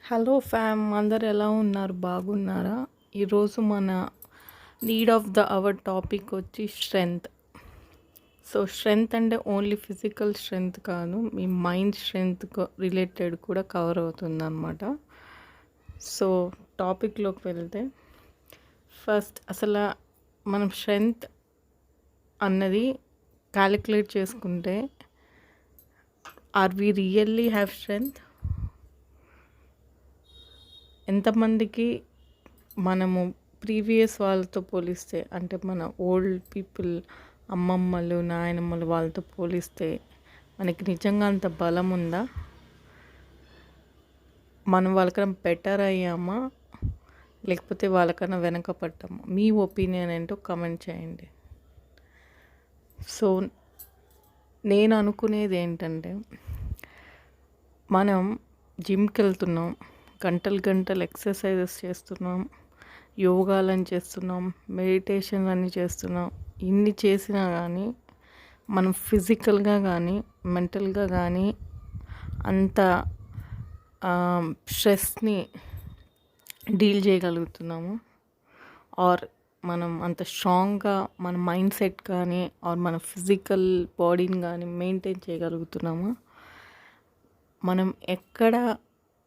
Hello ఫ్యామ్, అందరు ఎలా ఉన్నారు? బాగున్నారా? ఈరోజు మన need of the our topic వచ్చి స్ట్రెంగ్త్. సో స్ట్రెంగ్త్ అంటే ఓన్లీ ఫిజికల్ స్ట్రెంగ్త్ కాదు, మీ మైండ్ స్ట్రెంగ్త్ రిలేటెడ్ కూడా కవర్ అవుతుంది అనమాట. సో టాపిక్లోకి వెళ్తే ఫస్ట్ అసలు మనం స్ట్రెంగ్త్ అన్నది క్యాలిక్యులేట్ చేసుకుంటే are we really have strength? ఎంతమందికి మనము ప్రీవియస్ వాళ్ళతో పోలిస్తే, అంటే మన ఓల్డ్ పీపుల్, అమ్మమ్మలు, నాయనమ్మలు వాళ్ళతో పోలిస్తే మనకి నిజంగా అంత బలం ఉందా? మనం వాళ్ళకన్నా బెటర్ అయ్యామా, లేకపోతే వాళ్ళకన్నా వెనక పడ్డామా? మీ ఒపీనియన్ ఏంటో కమెంట్ చేయండి. సో నేను అనుకునేది ఏంటంటే, మనం జిమ్కి వెళ్తున్నాం, గంటలు ఎక్సర్సైజెస్ చేస్తున్నాం, యోగాలని చేస్తున్నాం, మెడిటేషన్ అన్నీ చేస్తున్నాం. ఇన్ని చేసినా కానీ మనం ఫిజికల్గా కానీ మెంటల్గా కానీ అంత స్ట్రెస్ని డీల్ చేయగలుగుతున్నాము, ఆర్ మనం అంత స్ట్రాంగ్గా మన మైండ్ సెట్ కానీ ఆర్ మన ఫిజికల్ బాడీని కానీ మెయింటైన్ చేయగలుగుతున్నాము? మనం ఎక్కడ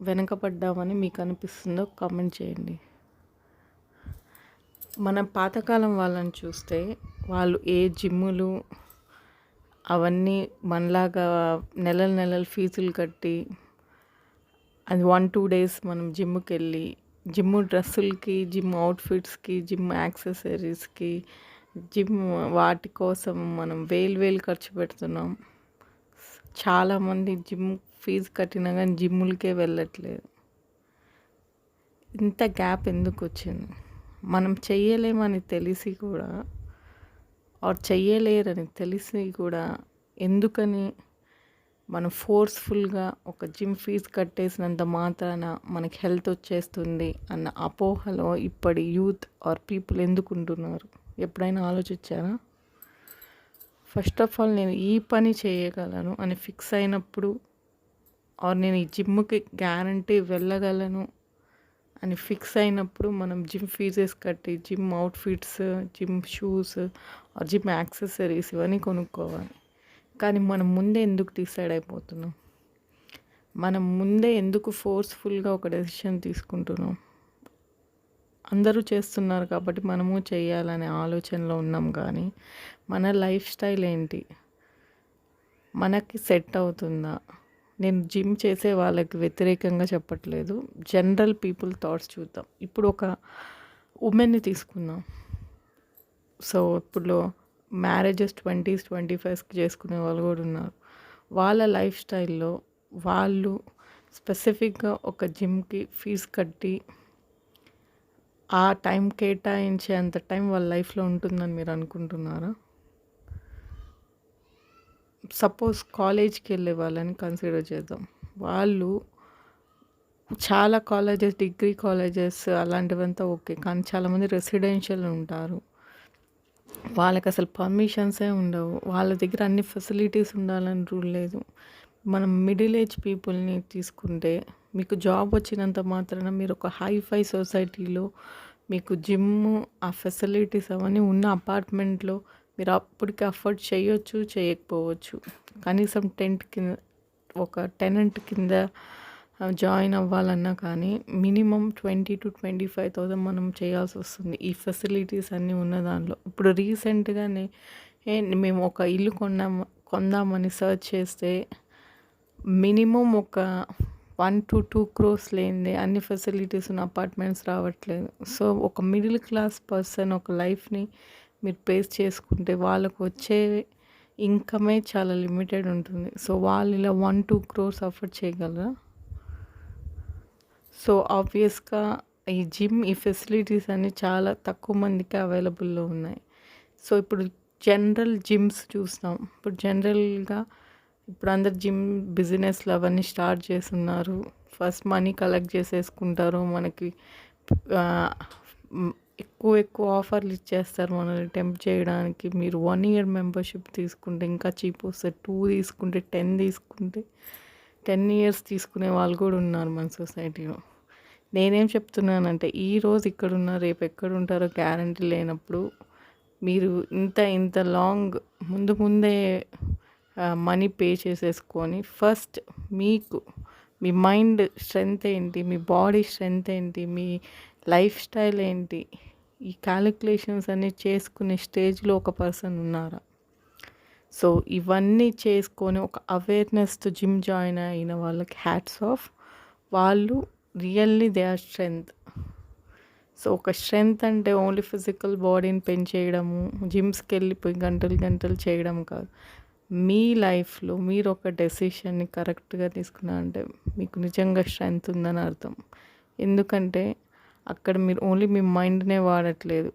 వెనకపడ్డామని మీకు అనిపిస్తుందో కామెంట్ చేయండి. మన పాతకాలం వాళ్ళని చూస్తే వాళ్ళు ఏ జిమ్ములు అవన్నీ మనలాగా నెలలు ఫీజులు కట్టి అది 1-2 days మనం జిమ్కి వెళ్ళి జిమ్ డ్రెస్సులకి, జిమ్ అవుట్ఫిట్స్కి, జిమ్ యాక్సెసరీస్కి, జిమ్ వాటి కోసం మనం వేలు ఖర్చు పెడుతున్నాం. చాలామంది జిమ్ ఫీజు కట్టినా కానీ జిమ్ములకే వెళ్ళట్లేదు. ఇంత గ్యాప్ ఎందుకు వచ్చింది? మనం చెయ్యలేమని తెలిసి కూడా, ఆర్ చెయ్యలేరని తెలిసి కూడా ఎందుకని మనం ఫోర్స్ఫుల్గా ఒక జిమ్ ఫీజు కట్టేసినంత మాత్రాన మనకి హెల్త్ వచ్చేస్తుంది అన్న అపోహలో ఇప్పటి యూత్ ఆర్ పీపుల్ ఎందుకుంటున్నారు? ఎప్పుడైనా ఆలోచించారా? ఫస్ట్ ఆఫ్ ఆల్ నేను ఈ పని చేయగలను అని ఫిక్స్ అయినప్పుడు, ఆర్ నేను ఈ జిమ్కి గ్యారంటీ వెళ్ళగలను అని ఫిక్స్ అయినప్పుడు మనం జిమ్ ఫీజెస్ కట్టి gym outfits, gym shoes, gym accessories ఇవన్నీ కొనుక్కోవాలి. కానీ మనం ముందే ఎందుకు డిసైడ్ అయిపోతున్నాం? మనం ముందే ఎందుకు ఫోర్స్ఫుల్గా ఒక డెసిషన్ తీసుకుంటున్నాం? అందరూ చేస్తున్నారు కాబట్టి మనము చేయాలనే ఆలోచనలో ఉన్నాం. కానీ మన లైఫ్ స్టైల్ ఏంటి? మనకి సెట్ అవుతుందా? నేను జిమ్ చేసే వాళ్ళకి వ్యతిరేకంగా చెప్పట్లేదు, జనరల్ పీపుల్ థాట్స్ చూద్దాం. ఇప్పుడు ఒక ఉమెన్ని తీసుకుందాం. సో ఇప్పుడు మ్యారేజెస్ 20s 25sకి చేసుకునే వాళ్ళు కూడా ఉన్నారు. వాళ్ళ లైఫ్ స్టైల్లో వాళ్ళు స్పెసిఫిక్గా ఒక జిమ్కి ఫీజు కట్టి ఆ టైం కేటాయించే అంత టైం వాళ్ళ లైఫ్లో ఉంటుందని మీరు అనుకుంటున్నారా? సపోజ్ కాలేజ్కి వెళ్ళే వాళ్ళని కన్సిడర్ చేద్దాం. వాళ్ళు చాలా కాలేజెస్, డిగ్రీ కాలేజెస్ అలాంటివంతా ఓకే, కానీ చాలామంది రెసిడెన్షియల్ ఉంటారు. వాళ్ళకి అసలు పర్మిషన్సే ఉండవు. వాళ్ళ దగ్గర అన్ని ఫెసిలిటీస్ ఉండాలని రూల్ లేదు. మనం మిడిల్ ఏజ్ పీపుల్ని తీసుకుంటే, మీకు జాబ్ వచ్చినంత మాత్రాన మీరు ఒక హైఫై సొసైటీలో మీకు జిమ్, ఆ ఫెసిలిటీస్ అవన్నీ ఉన్న అపార్ట్మెంట్లో మీరు అప్పటికి అఫోర్డ్ చేయొచ్చు, చేయకపోవచ్చు. కనీసం ఒక టెనెంట్ కింద జాయిన్ అవ్వాలన్నా కానీ మినిమం 20,000 to 25,000 మనం చేయాల్సి వస్తుంది ఈ ఫెసిలిటీస్ అన్నీ ఉన్న దానిలో. ఇప్పుడు రీసెంట్గానే మేము ఒక ఇల్లు కొందామని సర్చ్ చేస్తే మినిమం ఒక 1 to 2 crores లేనిదే అన్ని ఫెసిలిటీస్ ఉన్న అపార్ట్మెంట్స్ రావట్లేదు. సో ఒక మిడిల్ క్లాస్ పర్సన్ ఒక లైఫ్ని మీరు పేస్ చేసుకుంటే వాళ్ళకు వచ్చే ఇన్కమే చాలా లిమిటెడ్ ఉంటుంది. సో వాళ్ళు ఇలా 1-2 crores అఫోర్డ్ చేయగలరా? సో ఆబ్వియస్గా ఈ జిమ్, ఈ ఫెసిలిటీస్ అన్నీ చాలా తక్కువ మందికి అవైలబుల్లో ఉన్నాయి. సో ఇప్పుడు జనరల్ జిమ్స్ చూస్తాం. ఇప్పుడు జనరల్గా ఇప్పుడు అందరు జిమ్ బిజినెస్లు అవన్నీ స్టార్ట్ చేస్తున్నారు. ఫస్ట్ మనీ కలెక్ట్ చేసేసుకుంటారు. మనకి ఎక్కువ ఆఫర్లు ఇచ్చేస్తారు మనల్ని టెంప్ట్ చేయడానికి. మీరు 1 year మెంబర్షిప్ తీసుకుంటే ఇంకా చీప్ వస్తుంది. 2 తీసుకుంటే 10 తీసుకుంటే 10 years తీసుకునే వాళ్ళు కూడా ఉన్నారు మన సొసైటీలో. నేనేం చెప్తున్నానంటే, ఈరోజు ఇక్కడున్న రేపు ఎక్కడుంటారో గ్యారంటీ లేనప్పుడు, మీరు ఇంత లాంగ్ ముందే మనీ పే చేసేసుకొని, ఫస్ట్ మీకు మీ మైండ్ స్ట్రెంగ్త్ ఏంటి, మీ బాడీ స్ట్రెంగ్త్ ఏంటి, మీ లైఫ్ స్టైల్ ఏంటి, ఈ క్యాలిక్యులేషన్స్ అన్నీ చేసుకునే స్టేజ్‌లో ఒక పర్సన్ ఉన్నారా? సో, ఇవన్నీ చేసుకొని ఒక అవేర్‌నెస్‌తో జిమ్ జాయిన్ అయిన వాళ్ళకి హ్యాట్స్ ఆఫ్. వాళ్ళు really they are strength. So, ఒక స్ట్రెంగ్త్ అంటే ఓన్లీ ఫిజికల్ బాడీని పెంచేయడము, జిమ్స్‌కెళ్ళిపోయి గంటలు చేయడం కాదు. మీ లైఫ్‌లో మీరొక డెసిషన్‌ని కరెక్ట్‌గా తీసుకున్నారంటే మీకు నిజంగా స్ట్రెంగ్త్ ఉందని అర్థం. ఎందుకంటే అక్కడ మీరు ఓన్లీ మీ మైండ్‌నే వాడట్లేదు.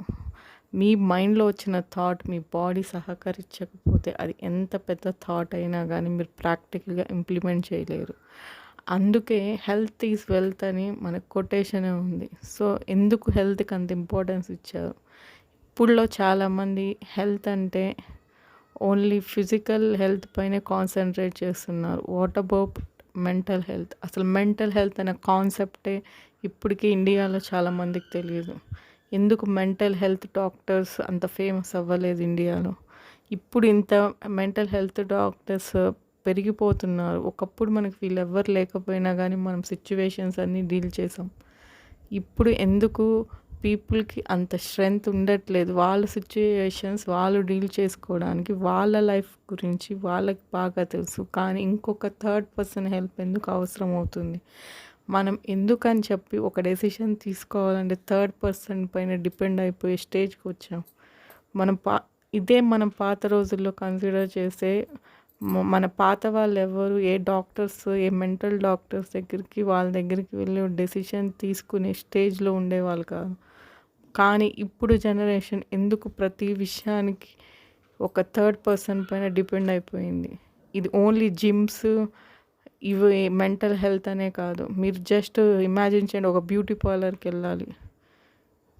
మీ మైండ్‌లో వచ్చిన థాట్ మీ బాడీ సహకరించకపోతే అది ఎంత పెద్ద థాట్ అయినా కానీ మీరు ప్రాక్టికల్‌గా ఇంప్లిమెంట్ చేయలేరు. అందుకే హెల్త్ ఈజ్ వెల్త్ అని మనకు కొటేషనే ఉంది. సో, ఎందుకు హెల్త్‌కి అంత ఇంపార్టెన్స్ ఇచ్చారు? ఇప్పుడులో చాలామంది హెల్త్ అంటే ఓన్లీ ఫిజికల్ హెల్త్ పైనే కాన్సంట్రేట్ చేస్తున్నారు. What about mental health? అసలు మెంటల్ హెల్త్ అనే కాన్సెప్టే ఇప్పటికీ ఇండియాలో చాలామందికి తెలియదు. ఎందుకు మెంటల్ హెల్త్ డాక్టర్స్ అంత ఫేమస్ అవ్వలేదు ఇండియాలో? ఇప్పుడు ఇంత మెంటల్ హెల్త్ డాక్టర్స్ పెరిగిపోతున్నారు. ఒకప్పుడు మనకి వీళ్ళెవ్వరు లేకపోయినా కానీ మనం సిచ్యువేషన్స్ అన్నీ డీల్ చేసాం. ఇప్పుడు ఎందుకు పీపుల్‌కి అంత స్ట్రెంగ్త్ ఉండట్లేదు? వాళ్ళ సిచ్యుయేషన్స్ వాళ్ళు డీల్ చేసుకోవడానికి వాళ్ళ లైఫ్ గురించి వాళ్ళకి బాగా తెలుసు. కానీ ఇంకొక థర్డ్ పర్సన్ హెల్ప్ ఎందుకు అవసరం అవుతుంది? మనం ఎందుకని చెప్పి ఒక డెసిషన్ తీసుకోవాలంటే థర్డ్ పర్సన్ పైన డిపెండ్ అయిపోయే స్టేజ్‌కి వచ్చాం. మనం మనం పాత రోజుల్లో కన్సిడర్ చేస్తే మన పాత వాళ్ళెవ్వరు ఏ డాక్టర్స్, ఏ మెంటల్ డాక్టర్స్ వాళ్ళ దగ్గరికి వెళ్ళి డెసిషన్ తీసుకునే స్టేజ్‌లో ఉండేవాళ్ళు కాదు. కానీ ఇప్పుడు జనరేషన్ ఎందుకు ప్రతి విషయానికి ఒక థర్డ్ పర్సన్ పైన డిపెండ్ అయిపోయింది. ఇది ఓన్లీ జిమ్స్, ఇవి మెంటల్ హెల్త్ అనే కాదు. మీరు జస్ట్ ఇమాజిన్ చేయండి, ఒక బ్యూటీ పార్లర్‌కి వెళ్ళాలి.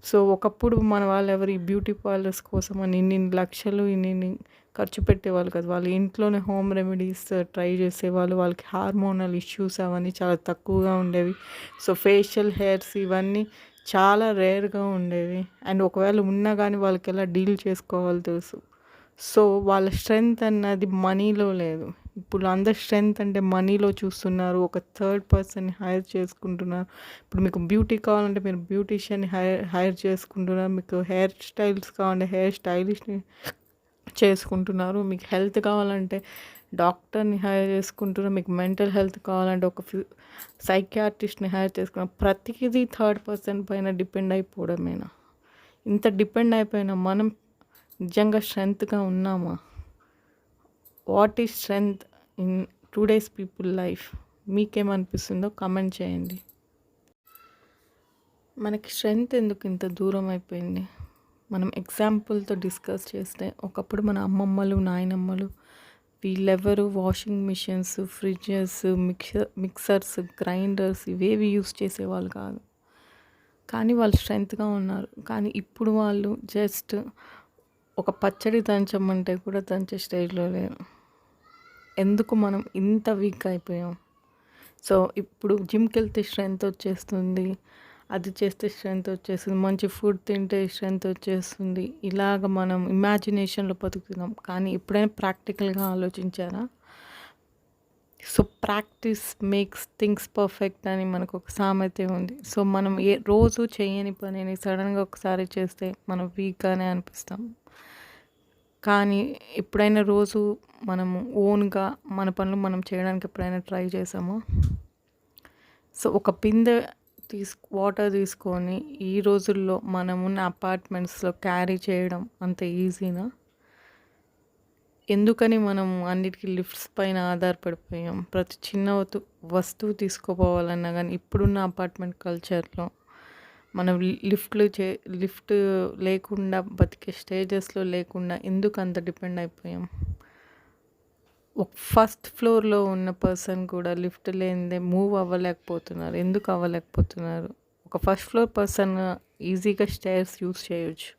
సో, ఒకప్పుడు మన వాళ్ళెవరు ఈ బ్యూటీ పార్లర్స్ కోసం అని ఇన్ని లక్షలు ఇన్ని ఖర్చు పెట్టేవాళ్ళు కాదు. వాళ్ళు ఇంట్లోనే హోమ్ రెమెడీస్ ట్రై చేసేవాళ్ళు. వాళ్ళకి హార్మోనల్ ఇష్యూస్ అవన్నీ చాలా తక్కువగా ఉండేవి. సో, ఫేషియల్ హెయిర్స్ ఇవన్నీ చాలా రేర్‌గా ఉండేవి. అండ్ ఒకవేళ ఉన్నా కానీ వాళ్ళకి ఎలా డీల్ చేసుకోవాలో తెలుసు. సో, వాళ్ళ స్ట్రెంగ్త్ అన్నది మనీలో లేదు. ఇప్పుడు అందరు స్ట్రెంగ్త్ అంటే మనీలో చూస్తున్నారు. ఒక థర్డ్ పర్సన్‌ని హైర్ చేసుకుంటున్నారు. ఇప్పుడు మీకు బ్యూటీ కావాలంటే మీరు బ్యూటీషియన్‌ని హైర్ చేసుకుంటున్నారు. మీకు హెయిర్ స్టైల్స్ కావాలంటే హెయిర్ స్టైలిష్‌ని చేసుకుంటున్నారు. మీకు హెల్త్ కావాలంటే డాక్టర్‌ని హైర్ చేసుకుంటున్నారు. మీకు మెంటల్ హెల్త్ కావాలంటే ఒక సైకియాట్రిస్ట్‌ని హైర్ చేసుకున్నారు. ప్రతిదీ థర్డ్ పర్సన్ పైన డిపెండ్ అయిపోవడమేనా? ఇంత డిపెండ్ అయిపోయిన మనం నిజంగా స్ట్రెంగ్త్‌గా ఉన్నామా? What is strength in today's people life? మీకేమనిపిస్తుందో కామెంట్ చేయండి. మనకి స్ట్రెంగ్త్ ఎందుకు ఇంత దూరం అయిపోయింది? మనం ఎగ్జాంపుల్తో డిస్కస్ చేస్తే ఒకప్పుడు మన అమ్మమ్మలు, నాయనమ్మలు వీళ్ళెవరు washing machines, fridges, mixers, grinders ఇవేవి యూస్ చేసేవాళ్ళు కాదు. కానీ వాళ్ళు స్ట్రెంగ్త్‌గా ఉన్నారు. కానీ ఇప్పుడు వాళ్ళు జస్ట్ ఒక పచ్చడి దంచమంటే కూడా దంచే స్టేజ్‌లో లేరు. ఎందుకు మనం ఇంత వీక్ అయిపోయాం? సో, ఇప్పుడు జిమ్‌కెళ్తే స్ట్రెంగ్త్ వచ్చేస్తుంది. అది చేస్తే స్ట్రెంగ్త్ వచ్చేస్తుంది. మంచి ఫుడ్ తింటే స్ట్రెంగ్త్ వచ్చేస్తుంది. ఇలాగ మనం ఇమాజినేషన్‌లో బతుకుతున్నాం. కానీ ఎప్పుడైనా ప్రాక్టికల్‌గా ఆలోచించారా? So, practice makes things perfect అని మనకొక సామెతే ఉంది. సో, మనం రోజు చేయని పనిని సడన్‌గా ఒకసారి చేస్తే మనం వీక్‌గానే అనిపిస్తాం. కానీ ఎప్పుడైనా రోజు మనము ఓన్‌గా మన పనులు మనం చేయడానికి ఎప్పుడైనా ట్రై చేసామా? సో, ఒక బిందె వాటర్ తీసుకొని ఈ రోజుల్లో మనమున్న అపార్ట్మెంట్స్‌లో క్యారీ చేయడం అంత ఈజీనా? ఎందుకని మనం అన్నిటికి లిఫ్ట్స్ పైన ఆధారపడిపోయాం? ప్రతి చిన్న వస్తువు తీసుకోపోవాలన్నా కానీ ఇప్పుడున్న అపార్ట్మెంట్ కల్చర్‌లో మనం లిఫ్ట్ లేకుండా బతికే స్టేజెస్‌లో లేకుండా ఎందుకు అంత డిపెండ్ అయిపోయాం? ఒక ఫస్ట్ ఫ్లోర్‌లో ఉన్న పర్సన్ కూడా లిఫ్ట్ లేనిదే మూవ్ అవ్వలేకపోతున్నారు. ఎందుకు అవ్వలేకపోతున్నారు? ఒక ఫస్ట్ ఫ్లోర్ పర్సన్ ఈజీగా స్టైర్స్ యూజ్ చేయొచ్చు.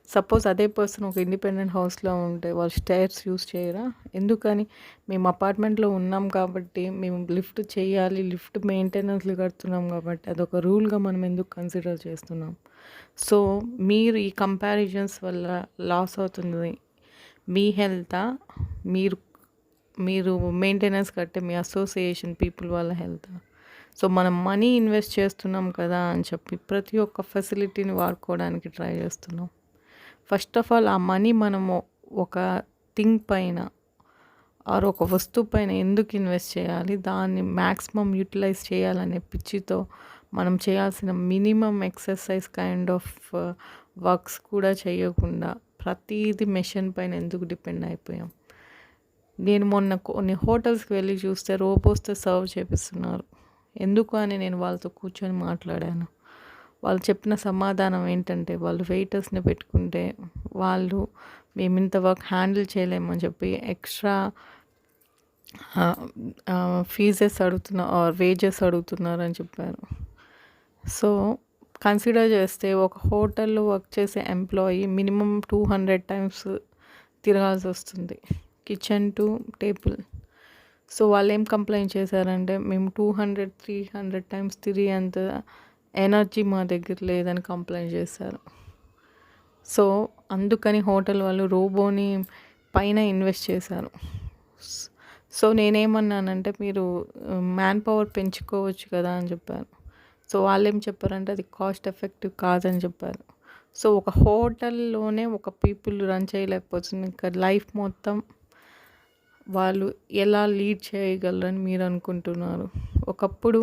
సపోజ్ అదే పర్సన్ ఒక ఇండిపెండెంట్ హౌస్లో ఉంటే వాళ్ళు స్టైర్స్ యూస్ చేయరా? ఎందుకని? మేము అపార్ట్మెంట్లో ఉన్నాం కాబట్టి మేము లిఫ్ట్ చేయాలి, లిఫ్ట్ మెయింటెనెన్స్లు కడుతున్నాం కాబట్టి అదొక రూల్గా మనం ఎందుకు కన్సిడర్ చేస్తున్నాం? సో మీరు ఈ కంపారిజన్స్ వల్ల లాస్ అవుతుంది మీ హెల్తా, మీరు మీరు మెయింటెనెన్స్ కట్టే మీ అసోసియేషన్ పీపుల్ వాళ్ళ హెల్తా? సో మనం మనీ ఇన్వెస్ట్ చేస్తున్నాం కదా అని చెప్పి ప్రతి ఒక్క ఫెసిలిటీని వాడుకోవడానికి ట్రై చేస్తున్నాం. ఫస్ట్ ఆఫ్ ఆల్ ఆ మనీ మనము ఒక థింగ్ పైన ఆర్ ఒక వస్తువు పైన ఎందుకు ఇన్వెస్ట్ చేయాలి, దాన్ని మ్యాక్సిమం యూటిలైజ్ చేయాలనే పిచ్చితో మనం చేయాల్సిన minimum exercise kind of works కూడా చేయకుండా ప్రతిదీ మెషిన్ పైన ఎందుకు డిపెండ్ అయిపోయాం? నేను మొన్న కొన్ని హోటల్స్కి వెళ్ళి చూస్తే రోబోస్తో సర్వ్ చేపిస్తున్నారు. ఎందుకు అని నేను వాళ్ళతో కూర్చొని మాట్లాడాను. వాళ్ళు చెప్పిన సమాధానం ఏంటంటే వాళ్ళు వెయిటర్స్ని పెట్టుకుంటే వాళ్ళు మేము ఇంత వర్క్ హ్యాండిల్ చేయలేమని చెప్పి ఎక్స్ట్రా ఫీజెస్ వేజెస్ అడుగుతున్నారని చెప్పారు. సో కన్సిడర్ చేస్తే ఒక హోటల్లో వర్క్ చేసే ఎంప్లాయీ మినిమం 200 టైమ్స్ తిరగాల్సి వస్తుంది కిచెన్ టు టేబుల్. సో వాళ్ళు ఏం కంప్లైంట్ చేశారంటే మేము 200-300 టైమ్స్ తిరిగేంత ఎనర్జీ మా దగ్గర లేదని కంప్లైంట్ చేశారు. సో అందుకని హోటల్ వాళ్ళు రోబోని పైన ఇన్వెస్ట్ చేశారు. సో నేనేమన్నానంటే మీరు మ్యాన్ పవర్ పెంచుకోవచ్చు కదా అని చెప్పాను. సో వాళ్ళు ఏం చెప్పారంటే అది కాస్ట్ ఎఫెక్టివ్ కాదని చెప్పారు. సో ఒక హోటల్లోనే ఒక పీపుల్ రన్ చేయలేకపోతుంది, ఇంకా లైఫ్ మొత్తం వాళ్ళు ఎలా లీడ్ చేయగలరని మీరు అనుకుంటున్నారు? ఒకప్పుడు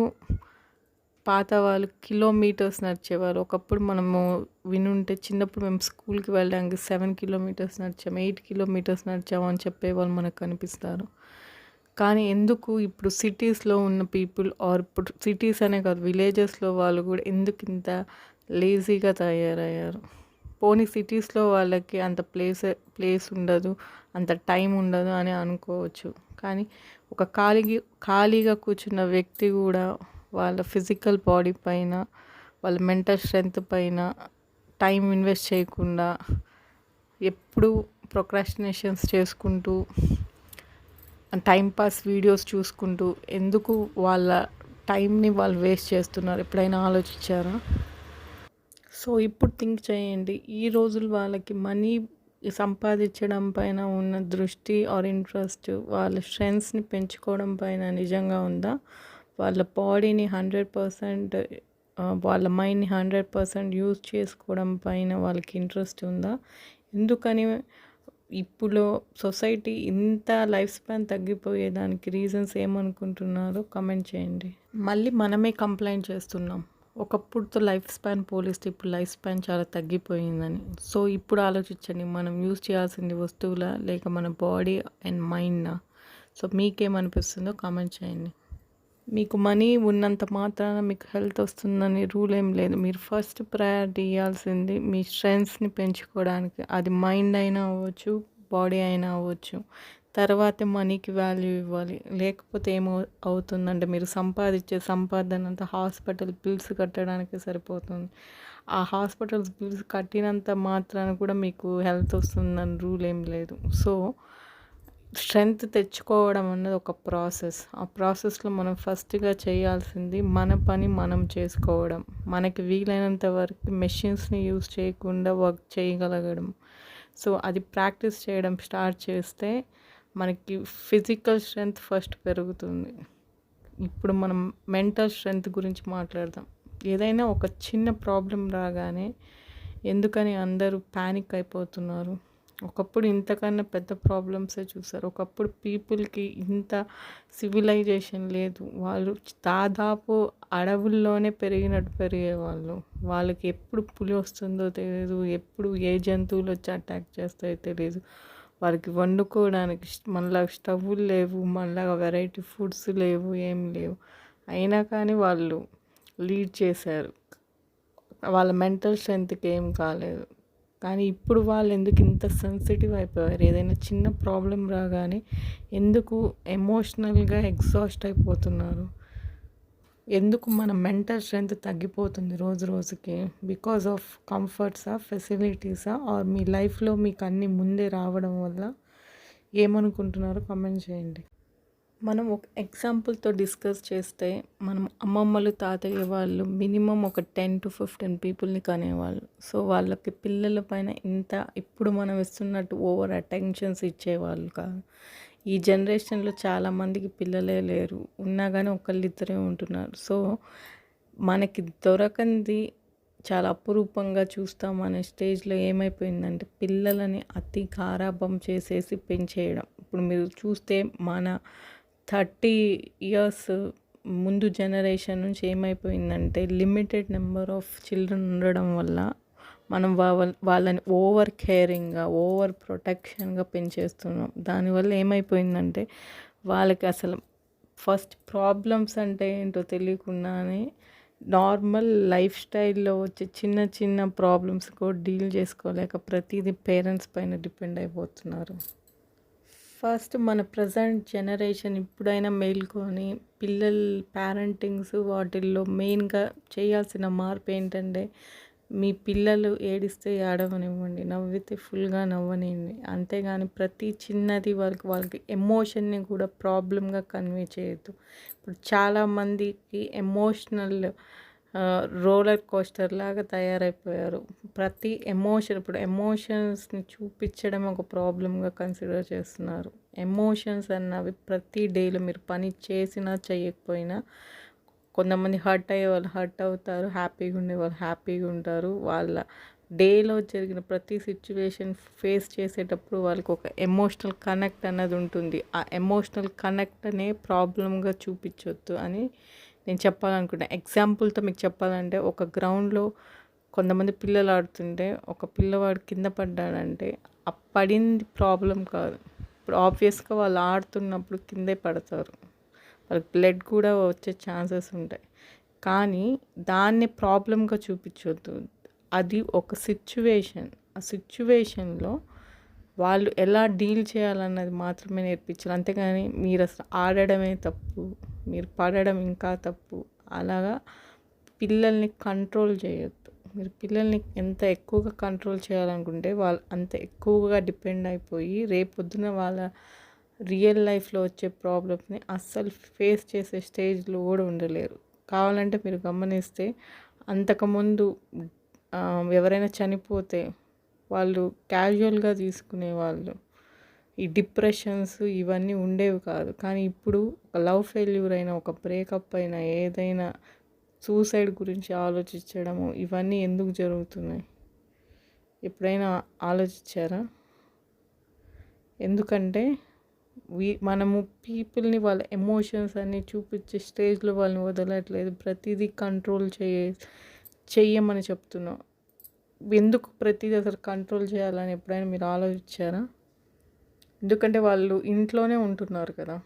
పాత వాళ్ళు కిలోమీటర్స్ నడిచేవారు. ఒకప్పుడు మనము వినుంటే చిన్నప్పుడు మేము స్కూల్కి వెళ్ళడానికి 7 కిలోమీటర్స్ నడిచాము, 8 కిలోమీటర్స్ నడిచాము అని చెప్పేవాళ్ళు మనకు కనిపిస్తారు. కానీ ఎందుకు ఇప్పుడు సిటీస్లో ఉన్న పీపుల్ ఆర్ ఇప్పుడు సిటీస్ అనే కాదు విలేజెస్లో వాళ్ళు కూడా ఎందుకు ఇంత లేజీగా తయారయ్యారు? పోనీ సిటీస్లో వాళ్ళకి అంత ప్లేస్ ఉండదు, అంత టైం ఉండదు అని అనుకోవచ్చు. కానీ ఒక ఖాళీగా కూర్చున్న వ్యక్తి కూడా వాళ్ళ ఫిజికల్ బాడీ పైన, వాళ్ళ మెంటల్ స్ట్రెంగ్త్ పైన టైం ఇన్వెస్ట్ చేయకుండా ఎప్పుడు ప్రొక్రాస్టినేషన్స్ చేసుకుంటూ టైంపాస్ వీడియోస్ చూసుకుంటూ ఎందుకు వాళ్ళ టైంని వాళ్ళు వేస్ట్ చేస్తున్నారు? ఎప్పుడైనా ఆలోచించారా? సో ఇప్పుడు థింక్ చేయండి, ఈ రోజులు వాళ్ళకి మనీ సంపాదించడం పైన ఉన్న దృష్టి ఆర్ ఇంట్రెస్ట్ వాళ్ళ స్ట్రెంగ్స్ని పెంచుకోవడం పైన నిజంగా ఉందా? వాళ్ళ బాడీని 100%, వాళ్ళ మైండ్ని 100% యూజ్ చేసుకోవడం పైన వాళ్ళకి ఇంట్రెస్ట్ ఉందా? ఎందుకని ఇప్పుడు సొసైటీ ఇంత లైఫ్ స్పాన్ తగ్గిపోయేదానికి రీజన్స్ ఏమనుకుంటున్నారో కమెంట్ చేయండి. మళ్ళీ మనమే కంప్లైంట్ చేస్తున్నాం ఒకప్పుడుతో లైఫ్ స్పాన్ పోలిస్తే ఇప్పుడు లైఫ్ స్పాన్ చాలా తగ్గిపోయిందని. సో ఇప్పుడు ఆలోచించండి, మనం యూజ్ చేయాల్సింది వస్తువులా లేక మన బాడీ అండ్ మైండ్నా? సో మీకేమనిపిస్తుందో కామెంట్ చేయండి. మీకు మనీ ఉన్నంత మాత్రాన మీకు హెల్త్ వస్తుందని రూల్ ఏం లేదు. మీరు ఫస్ట్ ప్రయారిటీ ఇవ్వాల్సింది మీ స్ట్రెంగ్స్ని పెంచుకోవడానికి. అది మైండ్ అయినా అవ్వచ్చు, బాడీ అయినా అవ్వచ్చు. తర్వాతే మనీకి వాల్యూ ఇవ్వాలి. లేకపోతే అవుతుందంటే మీరు సంపాదించే సంపాదన అంతా హాస్పిటల్ బిల్స్ కట్టడానికి సరిపోతుంది. ఆ హాస్పిటల్స్ బిల్స్ కట్టినంత మాత్రాన కూడా మీకు హెల్త్ వస్తుందని రూల్ ఏం లేదు. సో స్ట్రెంగ్త్ తెచ్చుకోవడం అన్నది ఒక ప్రాసెస్. ఆ ప్రాసెస్లో మనం ఫస్ట్గా చేయాల్సింది మన పని మనం చేసుకోవడం, మనకి వీలైనంత వరకు మెషిన్స్ని యూజ్ చేయకుండా వర్క్ చేయగలగడం. సో అది ప్రాక్టీస్ చేయడం స్టార్ట్ చేస్తే మనకి ఫిజికల్ స్ట్రెంగ్త్ ఫస్ట్ పెరుగుతుంది. ఇప్పుడు మనం మెంటల్ స్ట్రెంగ్త్ గురించి మాట్లాడదాం. ఏదైనా ఒక చిన్న ప్రాబ్లం రాగానే ఎందుకని అందరూ ప్యానిక్ అయిపోతున్నారు? ఒకప్పుడు ఇంతకన్నా పెద్ద ప్రాబ్లమ్సే చూసారు. ఒకప్పుడు పీపుల్కి ఇంత సివిలైజేషన్ లేదు. వాళ్ళు దాదాపు అడవుల్లోనే పెరిగేవాళ్ళు. వాళ్ళకి ఎప్పుడు పులి వస్తుందో తెలియదు, ఎప్పుడు ఏ జంతువులు వచ్చి అటాక్ చేస్తాయో తెలియదు. వాళ్ళకి వండుకోవడానికి మళ్ళీ స్టవ్వులు లేవు, మళ్ళీ వెరైటీ ఫుడ్స్ లేవు, ఏం లేవు. అయినా కానీ వాళ్ళు లీడ్ చేశారు. వాళ్ళ మెంటల్ స్ట్రెంగ్త్కి ఏం కాలేదు. కానీ ఇప్పుడు వాళ్ళు ఎందుకు ఇంత సెన్సిటివ్ అయిపోయారు? ఏదైనా చిన్న ప్రాబ్లం రాగానే ఎందుకు ఎమోషనల్గా ఎగ్జాస్ట్ అయిపోతున్నారు? ఎందుకు మన మెంటల్ స్ట్రెంత్ తగ్గిపోతుంది రోజు రోజుకి? బికాస్ ఆఫ్ కంఫర్ట్సా, ఫెసిలిటీసా, ఆర్ మీ లైఫ్లో మీకు అన్నీ ముందే రావడం వల్ల? ఏమనుకుంటున్నారో కామెంట్ చేయండి. మనం ఒక ఎగ్జాంపుల్తో డిస్కస్ చేస్తే, మనం అమ్మమ్మలు తాతయ్య వాళ్ళు మినిమం ఒక 10 to 15 పీపుల్ని కనేవాళ్ళు. సో వాళ్ళకి పిల్లల పైన ఇంత ఇప్పుడు మనం ఇస్తున్నట్టు ఓవర్ అటెన్షన్స్ ఇచ్చేవాళ్ళు కాదు. ఈ జనరేషన్లో చాలామందికి పిల్లలే లేరు, ఉన్నా కానీ ఒకళ్ళిద్దరే ఉంటున్నారు. సో మనకి దొరకంది చాలా అపురూపంగా చూస్తాం అనే స్టేజ్లో ఏమైపోయిందంటే, పిల్లలని అతి గారాబం చేసేసి పెంచేయడం. ఇప్పుడు మీరు చూస్తే మన 30 ఇయర్స్ ముందు జనరేషన్ నుంచి ఏమైపోయిందంటే, లిమిటెడ్ నెంబర్ ఆఫ్ చిల్డ్రన్ ఉండడం వల్ల మనం వాళ్ళని ఓవర్ కేరింగ్గా, ఓవర్ ప్రొటెక్షన్గా పెంచేస్తున్నాం. దానివల్ల ఏమైపోయిందంటే, వాళ్ళకి అసలు ఫస్ట్ ప్రాబ్లమ్స్ అంటే ఏంటో తెలియకుండానే నార్మల్ లైఫ్ స్టైల్లో వచ్చే చిన్న చిన్న ప్రాబ్లమ్స్ కూడా డీల్ చేసుకోలేక ప్రతిదీ పేరెంట్స్ పైన డిపెండ్ అయిపోతున్నారు. ఫస్ట్ మన ప్రజెంట్ జనరేషన్ ఇప్పుడైనా మేల్కొని పిల్లల పేరెంటింగ్స్ వాటిల్లో మెయిన్గా చేయాల్సిన మార్పు ఏంటంటే, మీ పిల్లలు ఏడిస్తే ఏడవనివ్వండి, నవ్వితే ఫుల్గా నవ్వనివ్వండి. అంతేగాని ప్రతి చిన్నది వాళ్ళకి ఎమోషన్ని కూడా ప్రాబ్లంగా కన్వే చేయొద్దు. ఇప్పుడు చాలామందికి ఎమోషనల్ రోలర్ కోస్టర్ లాగా తయారైపోయారు. ప్రతి ఎమోషన్, ఇప్పుడు ఎమోషన్స్ని చూపించడం ఒక ప్రాబ్లంగా కన్సిడర్ చేస్తున్నారు. ఎమోషన్స్ అన్నవి ప్రతి డేలో మీరు పని చేసినా చేయకపోయినా, కొంతమంది హర్ట్ అయ్యే వాళ్ళు హర్ట్ అవుతారు, హ్యాపీగా ఉండే వాళ్ళు హ్యాపీగా ఉంటారు. వాళ్ళ డేలో జరిగిన ప్రతి సిచ్యువేషన్ ఫేస్ చేసేటప్పుడు వాళ్ళకి ఒక ఎమోషనల్ కనెక్ట్ అన్నది ఉంటుంది. ఆ ఎమోషనల్ కనెక్ట్ అనే ప్రాబ్లంగా చూపించొద్దు అని నేను చెప్పాలనుకుంటా. ఎగ్జాంపుల్తో మీకు చెప్పాలంటే, ఒక గ్రౌండ్లో కొంతమంది పిల్లలు ఆడుతుంటే ఒక పిల్లవాడు కింద పడ్డాడంటే, ఆ పడింది ప్రాబ్లం కాదు. ఇప్పుడు ఆబ్వియస్గా వాళ్ళు ఆడుతున్నప్పుడు కిందే పడతారు, వాళ్ళకి బ్లడ్ కూడా వచ్చే ఛాన్సెస్ ఉంటాయి. కానీ దాన్ని ప్రాబ్లంగా చూపించొద్దు. అది ఒక సిచ్యువేషన్. ఆ సిచ్యువేషన్లో వాళ్ళు ఎలా డీల్ చేయాలన్నది మాత్రమే నేర్పించాలి. అంతేగాని మీరు అసలు ఆడడమే తప్పు, మీరు పడడం ఇంకా తప్పు, అలాగా పిల్లల్ని కంట్రోల్ చేయొద్దు. మీరు పిల్లల్ని ఎంత ఎక్కువగా కంట్రోల్ చేయాలనుకుంటే వాళ్ళు అంత ఎక్కువగా డిపెండ్ అయిపోయి రేపొద్దున వాళ్ళ రియల్ లైఫ్లో వచ్చే ప్రాబ్లమ్స్ని అస్సలు ఫేస్ చేసే స్టేజ్లో కూడా ఉండలేరు. కావాలంటే మీరు గమనిస్తే, అంతకుముందు ఎవరైనా చనిపోతే వాళ్ళు క్యాజువల్గా తీసుకునేవాళ్ళు. ఈ డిప్రెషన్స్ ఇవన్నీ ఉండేవి కాదు. కానీ ఇప్పుడు ఒక లవ్ ఫెయిల్యూర్ అయినా, ఒక బ్రేకప్ అయినా, ఏదైనా సూసైడ్ గురించి ఆలోచించడము, ఇవన్నీ ఎందుకు జరుగుతున్నాయి? ఎప్పుడైనా ఆలోచించారా? ఎందుకంటే మనము పీపుల్ని వాళ్ళ ఎమోషన్స్ అన్నీ చూపించే స్టేజ్లో వాళ్ళని వదలట్లేదు. ప్రతిదీ కంట్రోల్ చెయ్యమని చెప్తున్నాం. ఎందుకు ప్రతిదీ అసలు కంట్రోల్ చేయాలని ఎప్పుడైనా మీరు ఆలోచించారా? ఎందుకంటే వాళ్ళు ఇంట్లోనే ఉంటున్నారు కదా.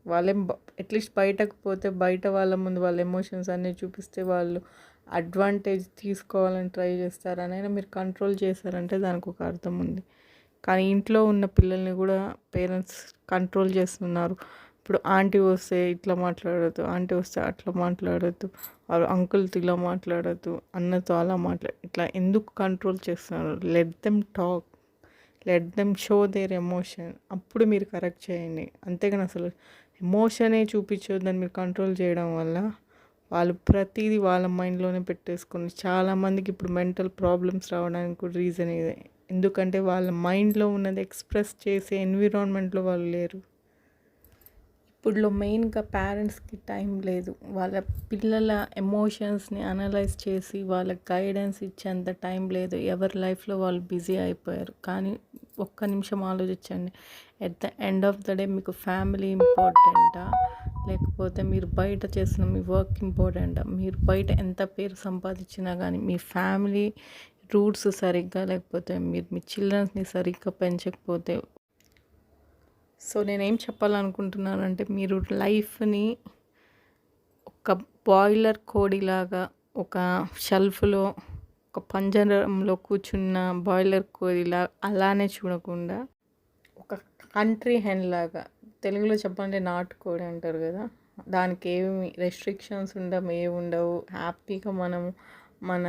వాళ్ళేం అట్లీస్ట్ బయటకు పోతే బయట వాళ్ళ ముందు వాళ్ళ ఎమోషన్స్ అన్నీ చూపిస్తే వాళ్ళు అడ్వాంటేజ్ తీసుకోవాలని ట్రై చేస్తారనైనా మీరు కంట్రోల్ చేశారంటే దానికి ఒక అర్థం ఉంది. కానీ ఇంట్లో ఉన్న పిల్లల్ని కూడా పేరెంట్స్ కంట్రోల్ చేస్తున్నారు. ఇప్పుడు ఆంటీ వస్తే ఇట్లా మాట్లాడద్దు, ఆంటీ వస్తే అట్లా మాట్లాడద్దు, అంకుల్తో ఇలా మాట్లాడద్దు, అన్నతో అలా ఇట్లా ఎందుకు కంట్రోల్ చేస్తున్నారు? Let them talk, let them show their emotion. అప్పుడు మీరు కరెక్ట్ చేయండి. అంతేగాని అసలు ఎమోషనే చూపించొద్దని మీరు కంట్రోల్ చేయడం వల్ల వాళ్ళు ప్రతిదీ వాళ్ళ మైండ్లోనే పెట్టేసుకుని, చాలామందికి ఇప్పుడు మెంటల్ ప్రాబ్లమ్స్ రావడానికి కూడా రీజన్ ఇదే. ఎందుకంటే వాళ్ళ మైండ్లో ఉన్నది ఎక్స్ప్రెస్ చేసే ఎన్విరాన్మెంట్లో వాళ్ళు లేరు. ఇప్పుడులో మెయిన్గా పేరెంట్స్కి టైం లేదు. వాళ్ళ పిల్లల ఎమోషన్స్ని అనలైజ్ చేసి వాళ్ళకి గైడెన్స్ ఇచ్చేంత టైం లేదు. ఎవరి లైఫ్లో వాళ్ళు బిజీ అయిపోయారు. కానీ ఒక్క నిమిషం ఆలోచించండి, at the end of the day మీకు ఫ్యామిలీ ఇంపార్టెంటా, లేకపోతే మీరు బయట చేసిన మీ వర్క్ ఇంపార్టెంటా? మీరు బయట ఎంత పేరు సంపాదించినా కానీ మీ ఫ్యామిలీ రూట్స్ సరిగ్గా లేకపోతే మీరు మీ చిల్డ్రన్స్ని సరిగ్గా పెంచకపోతే, సో నేనేం చెప్పాలనుకుంటున్నానంటే, మీరు లైఫ్ని ఒక బాయిలర్ కోడిలాగా ఒక షెల్ఫ్లో, ఒక పంజరంలో కూర్చున్న బాయిలర్ కోడిలా అలానే చూడకుండా, ఒక కంట్రీ హెన్ లాగా, తెలుగులో చెప్పాలంటే నాటుకోడి అంటారు కదా, దానికి ఏమి రెస్ట్రిక్షన్స్ ఉండవు, ఏమి ఉండవు. హ్యాపీగా మనం మన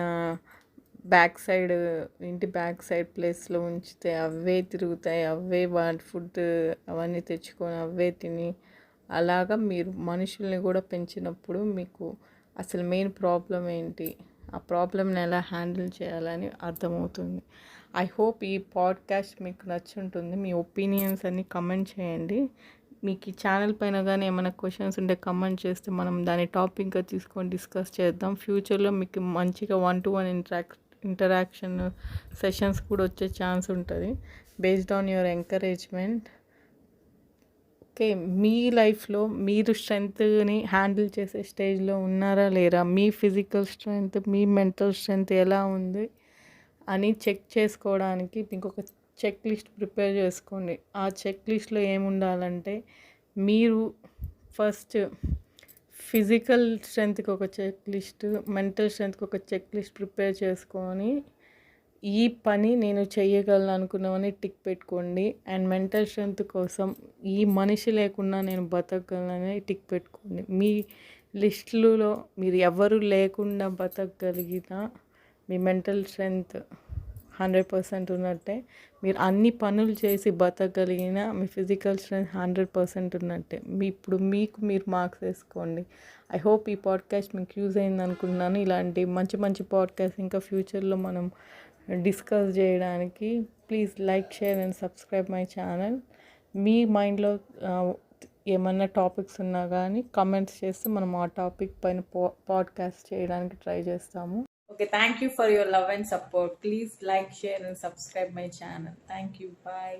ఇంటి బ్యాక్ సైడ్ ప్లేస్లో ఉంచితే అవే తిరుగుతాయి, అవే వాటి ఫుడ్ అవన్నీ తెచ్చుకొని అవే తిని, అలాగా మీరు మనుషుల్ని కూడా పెంచినప్పుడు మీకు అసలు మెయిన్ ప్రాబ్లం ఏంటి, ఆ ప్రాబ్లమ్ని ఎలా హ్యాండిల్ చేయాలని అర్థమవుతుంది. ఐ హోప్ ఈ పాడ్కాస్ట్ మీకు నచ్చుంటుంది. మీ ఒపీనియన్స్ అన్నీ కమెంట్ చేయండి. మీకు ఈ ఛానల్ పైన కానీ ఏమైనా క్వశ్చన్స్ ఉంటే కమెంట్ చేస్తే మనం దాని టాపిక్గా తీసుకొని డిస్కస్ చేద్దాం. ఫ్యూచర్లో మీకు మంచిగా 1-to-1 ఇంటరాక్షన్ సెషన్స్ కూడా వచ్చే ఛాన్స్ ఉంటుంది based on your encouragement. Okay, మీ లైఫ్లో మీరు స్ట్రెంగ్త్ని హ్యాండిల్ చేసే స్టేజ్లో ఉన్నారా లేరా, మీ ఫిజికల్ స్ట్రెంగ్త్, మీ మెంటల్ స్ట్రెంగ్త్ ఎలా ఉంది అని చెక్ చేసుకోవడానికి మీకు ఒక చెక్ లిస్ట్ ప్రిపేర్ చేసుకోండి. ఆ చెక్ లిస్ట్లో ఏముండాలంటే, మీరు ఫస్ట్ ఫిజికల్ స్ట్రెంగ్త్కి ఒక చెక్ లిస్ట్, మెంటల్ స్ట్రెంగ్త్కి ఒక చెక్ లిస్ట్ ప్రిపేర్ చేసుకొని ఈ పని నేను చేయగలను అనుకున్నవని టిక్ పెట్టుకోండి. అండ్ మెంటల్ స్ట్రెంగ్త్ కోసం ఈ మనిషి లేకుండా నేను బతకగలనని టిక్ పెట్టుకోండి. మీ లిస్టులో మీరు ఎవరు లేకుండా బతకగలిగిన మీ మెంటల్ స్ట్రెంగ్త్ 100% ఉన్నట్టే. మీరు అన్ని పనులు చేసి బతకగలిగిన మీ ఫిజికల్ స్ట్రెంగ్త్ 100% ఉన్నట్టే. ఇప్పుడు మీకు మీరు మార్క్స్ వేసుకోండి. ఐ హోప్ ఈ పాడ్కాస్ట్ మీకు యూజ్ అయింది అనుకుంటున్నాను. ఇలాంటి మంచి మంచి పాడ్కాస్ట్ ఇంకా ఫ్యూచర్లో మనం డిస్కస్ చేయడానికి please like, share and subscribe my channel. మీ మైండ్లో ఏమన్నా టాపిక్స్ ఉన్నా కానీ కమెంట్స్ చేస్తే మనం ఆ టాపిక్ పైన పాడ్కాస్ట్ చేయడానికి ట్రై చేస్తాము. Okay, thank you for your love and support. Please like, share and subscribe my channel. Thank you. Bye.